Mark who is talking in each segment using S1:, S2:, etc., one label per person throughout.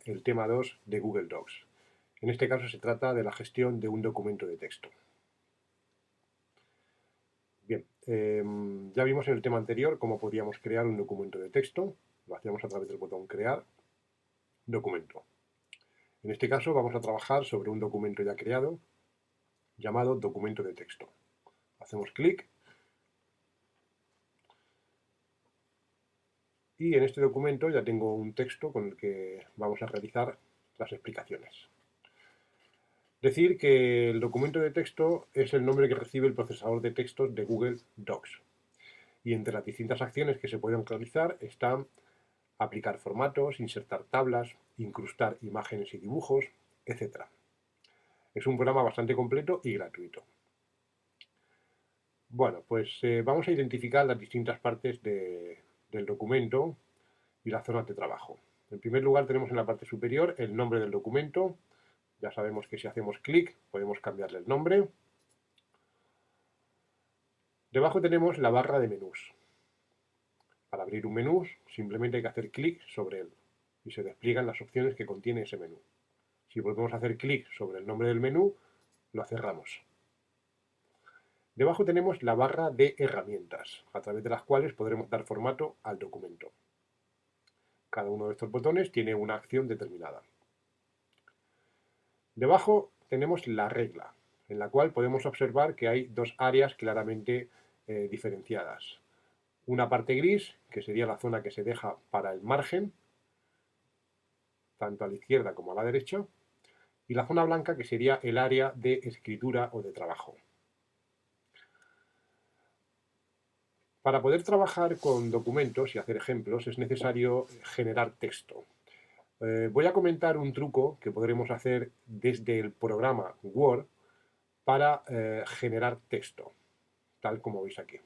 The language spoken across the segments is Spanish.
S1: el tema 2 de Google Docs. En este caso se trata de la gestión de un documento de texto. Bien, ya vimos en el tema anterior cómo podíamos crear un documento de texto. Lo hacíamos a través del botón Crear, Documento. En este caso vamos a trabajar sobre un documento ya creado llamado documento de texto. Hacemos clic y en este documento ya tengo un texto con el que vamos a realizar las explicaciones. Decir que el documento de texto es el nombre que recibe el procesador de textos de Google Docs. Y entre las distintas acciones que se pueden realizar están aplicar formatos, insertar tablas, incrustar imágenes y dibujos, etc. Es un programa bastante completo y gratuito. Bueno, pues vamos a identificar las distintas partes del documento y las zonas de trabajo. En primer lugar tenemos en la parte superior el nombre del documento. Ya sabemos que si hacemos clic podemos cambiarle el nombre. Debajo tenemos la barra de menús. Para abrir un menú simplemente hay que hacer clic sobre él y se despliegan las opciones que contiene ese menú. Si volvemos a hacer clic sobre el nombre del menú, lo cerramos. Debajo tenemos la barra de herramientas, a través de las cuales podremos dar formato al documento. Cada uno de estos botones tiene una acción determinada. Debajo tenemos la regla, en la cual podemos observar que hay dos áreas claramente diferenciadas. Una parte gris, que sería la zona que se deja para el margen, tanto a la izquierda como a la derecha, y la zona blanca, que sería el área de escritura o de trabajo. Para poder trabajar con documentos y hacer ejemplos es necesario generar texto. Voy a comentar un truco que podremos hacer desde el programa Word para generar texto, tal como veis aquí.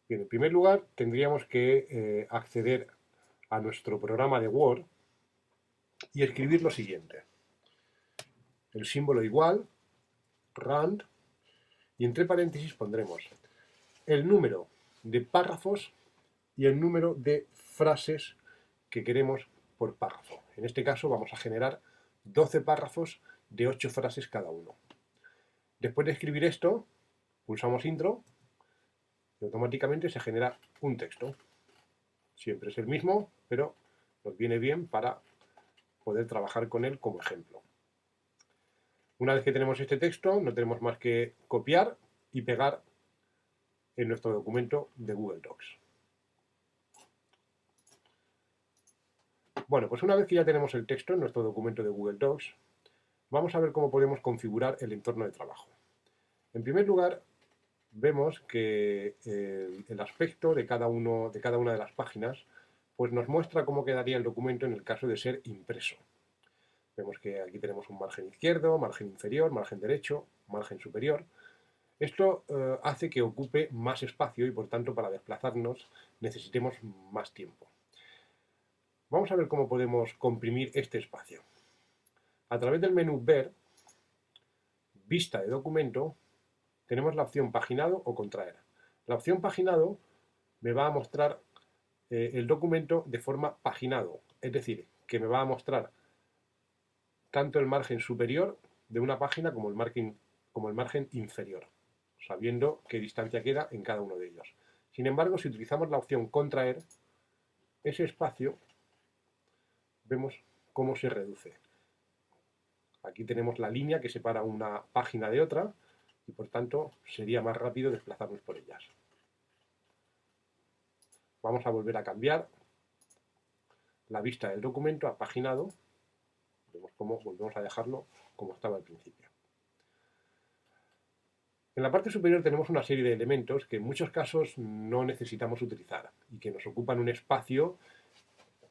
S1: Bien, en primer lugar tendríamos que acceder a nuestro programa de Word y escribir lo siguiente. El símbolo igual, rand, y entre paréntesis pondremos el número de párrafos y el número de frases que queremos por párrafo. En este caso vamos a generar 12 párrafos de 8 frases cada uno. Después de escribir esto, pulsamos intro y automáticamente se genera un texto. Siempre es el mismo, pero nos viene bien para poder trabajar con él como ejemplo. Una vez que tenemos este texto, no tenemos más que copiar y pegar en nuestro documento de Google Docs. Bueno, pues una vez que ya tenemos el texto en nuestro documento de Google Docs, vamos a ver cómo podemos configurar el entorno de trabajo. En primer lugar, vemos que el aspecto de cada una de las páginas pues nos muestra cómo quedaría el documento en el caso de ser impreso. Vemos que aquí tenemos un margen izquierdo, margen inferior, margen derecho, margen superior. Esto hace que ocupe más espacio y por tanto para desplazarnos necesitemos más tiempo. Vamos a ver cómo podemos comprimir este espacio. A través del menú Ver, Vista de documento, tenemos la opción Paginado o Contraer. La opción Paginado me va a mostrar el documento de forma paginado, es decir, que me va a mostrar tanto el margen superior de una página como el margen inferior, sabiendo qué distancia queda en cada uno de ellos. Sin embargo, si utilizamos la opción Contraer, ese espacio vemos cómo se reduce. Aquí tenemos la línea que separa una página de otra y por tanto sería más rápido desplazarnos por ellas. Vamos a volver a cambiar la vista del documento a paginado. Vemos cómo volvemos a dejarlo como estaba al principio. En la parte superior tenemos una serie de elementos que en muchos casos no necesitamos utilizar y que nos ocupan un espacio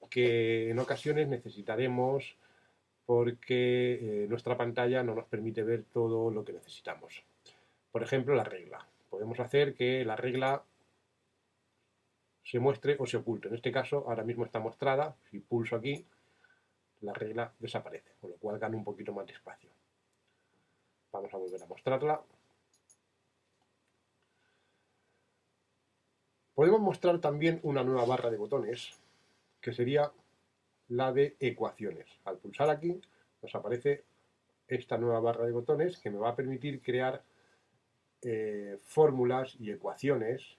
S1: que en ocasiones necesitaremos porque nuestra pantalla no nos permite ver todo lo que necesitamos. Por ejemplo, la regla. Podemos hacer que la regla se muestre o se oculte. En este caso, ahora mismo está mostrada. Si pulso aquí, la regla desaparece, con lo cual gana un poquito más de espacio. Vamos a volver a mostrarla. Podemos mostrar también una nueva barra de botones, que sería la de ecuaciones. Al pulsar aquí nos aparece esta nueva barra de botones que me va a permitir crear fórmulas y ecuaciones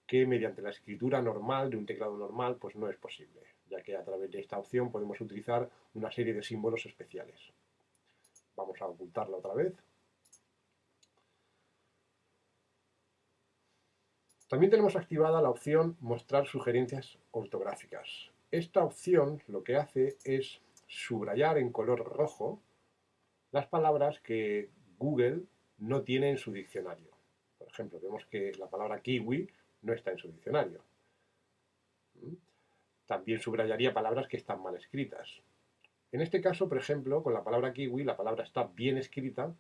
S1: que mediante la escritura normal de un teclado normal pues no es posible, ya que a través de esta opción podemos utilizar una serie de símbolos especiales. Vamos a ocultarla otra vez. También tenemos activada la opción Mostrar sugerencias ortográficas. Esta opción lo que hace es subrayar en color rojo las palabras que Google no tiene en su diccionario. Por ejemplo, vemos que la palabra kiwi no está en su diccionario. También subrayaría palabras que están mal escritas. En este caso, por ejemplo, con la palabra kiwi, la palabra está bien escrita,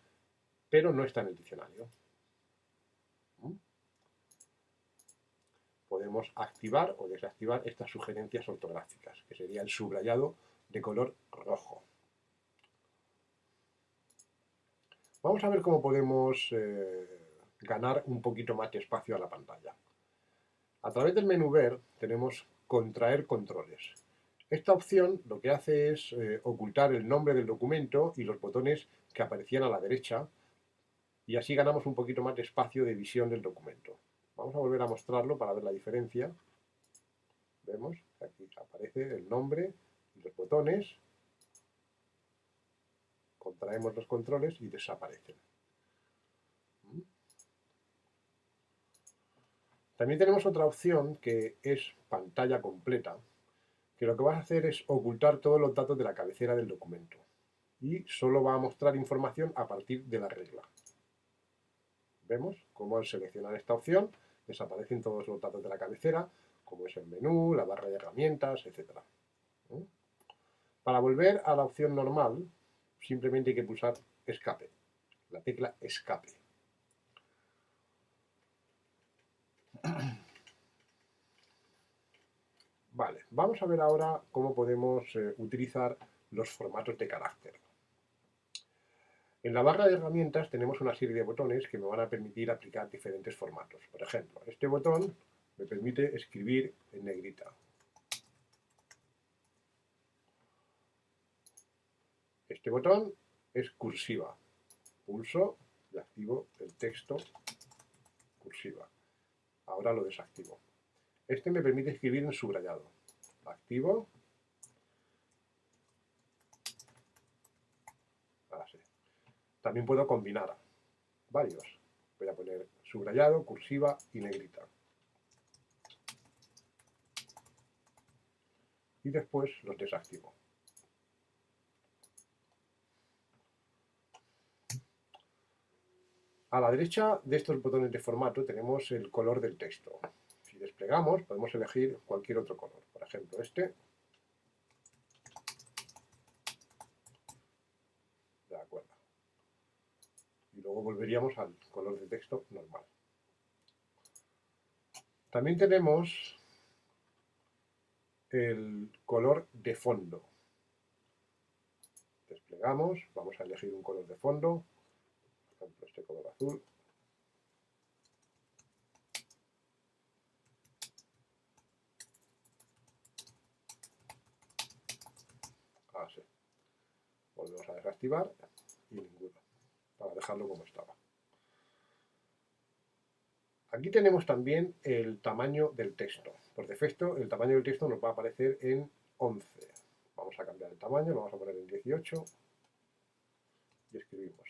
S1: pero no está en el diccionario. Podemos activar o desactivar estas sugerencias ortográficas, que sería el subrayado de color rojo. Vamos a ver cómo podemos ganar un poquito más de espacio a la pantalla. A través del menú Ver tenemos Contraer controles. Esta opción lo que hace es ocultar el nombre del documento y los botones que aparecían a la derecha, y así ganamos un poquito más de espacio de visión del documento. Vamos a volver a mostrarlo para ver la diferencia. Vemos que aquí aparece el nombre y los botones, contraemos los controles y desaparecen. También tenemos otra opción que es pantalla completa, que lo que va a hacer es ocultar todos los datos de la cabecera del documento y solo va a mostrar información a partir de la regla. Vemos cómo al seleccionar esta opción desaparecen todos los datos de la cabecera, como es el menú, la barra de herramientas, etc. Para volver a la opción normal, simplemente hay que pulsar escape, la tecla escape. Vale, vamos a ver ahora cómo podemos utilizar los formatos de carácter. En la barra de herramientas tenemos una serie de botones que me van a permitir aplicar diferentes formatos. Por ejemplo, este botón me permite escribir en negrita. Este botón es cursiva. Pulso y activo el texto cursiva. Ahora lo desactivo. Este me permite escribir en subrayado. Activo. Ahora sí. También puedo combinar varios. Voy a poner subrayado, cursiva y negrita. Y después los desactivo. A la derecha de estos botones de formato tenemos el color del texto. Si desplegamos podemos elegir cualquier otro color. Por ejemplo, este. De acuerdo. Y luego volveríamos al color de texto normal. También tenemos el color de fondo. Desplegamos, vamos a elegir un color de fondo, por ejemplo este color azul. Así. Volvemos a desactivar y ninguno, para dejarlo como estaba. Aquí tenemos también el tamaño del texto. Por defecto, el tamaño del texto nos va a aparecer en 11. Vamos a cambiar el tamaño, lo vamos a poner en 18 y escribimos.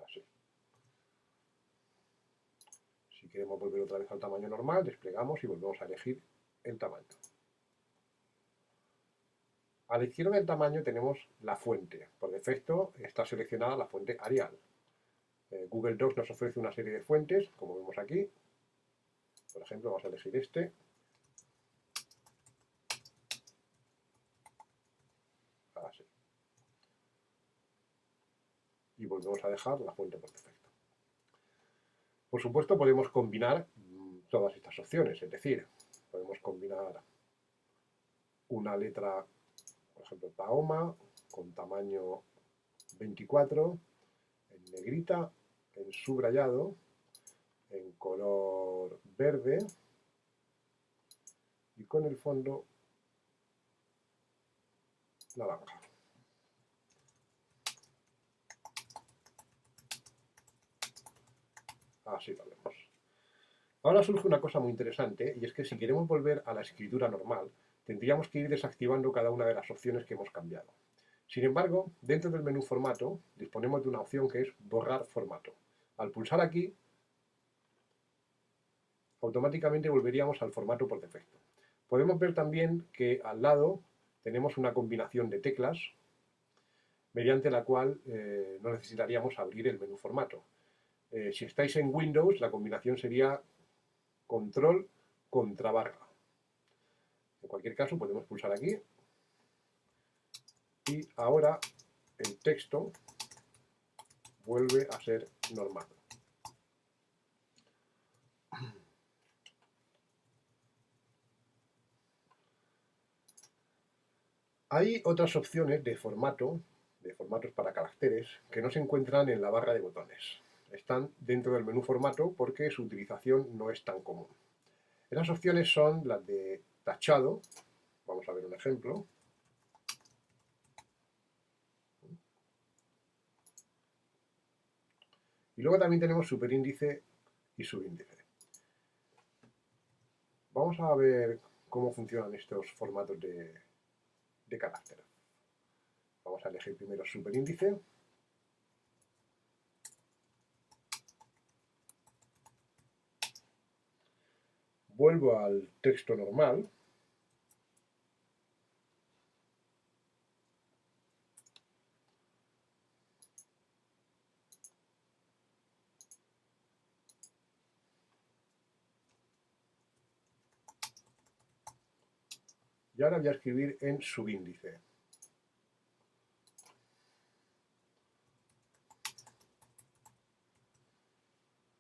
S1: Así. Si queremos volver otra vez al tamaño normal, desplegamos y volvemos a elegir el tamaño. A la izquierda del tamaño tenemos la fuente. Por defecto está seleccionada la fuente Arial. Google Docs nos ofrece una serie de fuentes, como vemos aquí. Por ejemplo, vamos a elegir este. Así. Y volvemos a dejar la fuente por defecto. Por supuesto, podemos combinar todas estas opciones, es decir, podemos combinar una letra, por ejemplo, Tahoma, con tamaño 24, en negrita, en subrayado, en color verde y con el fondo naranja. Así lo vemos. Ahora surge una cosa muy interesante, y es que si queremos volver a la escritura normal, tendríamos que ir desactivando cada una de las opciones que hemos cambiado. Sin embargo, dentro del menú formato, disponemos de una opción que es borrar formato. Al pulsar aquí, automáticamente volveríamos al formato por defecto. Podemos ver también que al lado tenemos una combinación de teclas mediante la cual no necesitaríamos abrir el menú formato. Si estáis en Windows, la combinación sería control contra barra. En cualquier caso, podemos pulsar aquí y ahora el texto vuelve a ser normal. Hay otras opciones de formatos para caracteres, que no se encuentran en la barra de botones. Están dentro del menú formato porque su utilización no es tan común. Esas opciones son las de tachado. Vamos a ver un ejemplo. Y luego también tenemos superíndice y subíndice. Vamos a ver cómo funcionan estos formatos de carácter. Vamos a elegir primero superíndice. Vuelvo al texto normal. Y ahora voy a escribir en subíndice.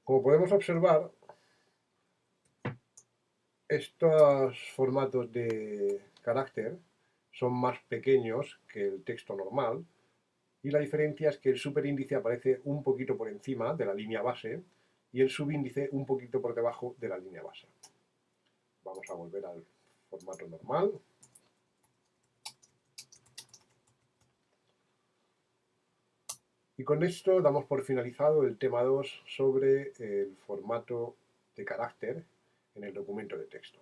S1: Como podemos observar, estos formatos de carácter son más pequeños que el texto normal y la diferencia es que el superíndice aparece un poquito por encima de la línea base y el subíndice un poquito por debajo de la línea base. Vamos a volver al formato normal. Y con esto damos por finalizado el tema 2 sobre el formato de carácter en el documento de texto.